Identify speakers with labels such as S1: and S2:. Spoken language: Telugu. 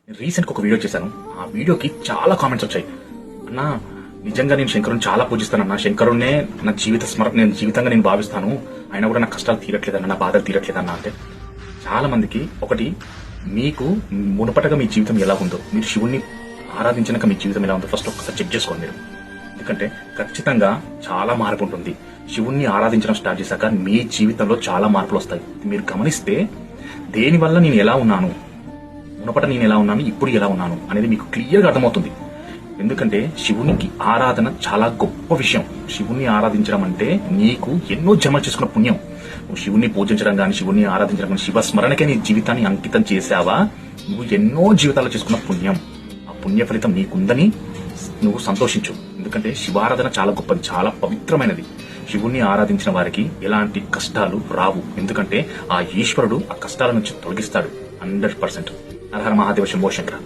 S1: రీసెంట్ ఒక వీడియో చేశాను. ఆ వీడియోకి చాలా కామెంట్స్ వచ్చాయి. అన్నా, నిజంగా నేను శంకరుని చాలా పూజిస్తానన్నా, శంకరుణ్ణే నా జీవితంగా నేను భావిస్తాను, ఆయన కూడా నా కష్టాలు తీరట్లేదన్నా, నా బాధలు తీరట్లేదన్నా. అంటే చాలా మందికి ఒకటి, మీకు మునుపటగా మీ జీవితం ఎలా ఉందో, మీరు శివుణ్ణి ఆరాధించినాక మీ జీవితం ఎలా ఉందో ఫస్ట్ ఒకసారి చెక్ చేసుకోండి మీరు. ఎందుకంటే ఖచ్చితంగా చాలా మార్పు ఉంటుంది. శివుణ్ణి ఆరాధించడం స్టార్ట్ చేశాక మీ జీవితంలో చాలా మార్పులు వస్తాయి. మీరు గమనిస్తే దేనివల్ల నేను ఎలా ఉన్నాను, మునపట నేను ఎలా ఉన్నాను, ఇప్పుడు ఎలా ఉన్నాను అనేది మీకు క్లియర్గా అర్థమవుతుంది. ఎందుకంటే శివునికి ఆరాధన చాలా గొప్ప విషయం. శివుణ్ణి ఆరాధించడం అంటే నీకు ఎన్నో జన్మలు చేసుకున్న పుణ్యం. నువ్వు శివుణ్ణి పూజించడం కానీ, శివుణ్ణి ఆరాధించడం కానీ, శివ స్మరణకే నీ జీవితాన్ని అంకితం చేశావా, నువ్వు ఎన్నో జీవితాల్లో చేసుకున్న పుణ్యం. ఆ పుణ్య ఫలితం నీకుందని నువ్వు సంతోషించు. ఎందుకంటే శివారాధన చాలా గొప్పది, చాలా పవిత్రమైనది. శివుణ్ణి ఆరాధించిన వారికి ఎలాంటి కష్టాలు రావు. ఎందుకంటే ఆ ఈశ్వరుడు ఆ కష్టాల నుంచి తొలగిస్తాడు 100%. హర హర మహాదేవ శంభో శంకర.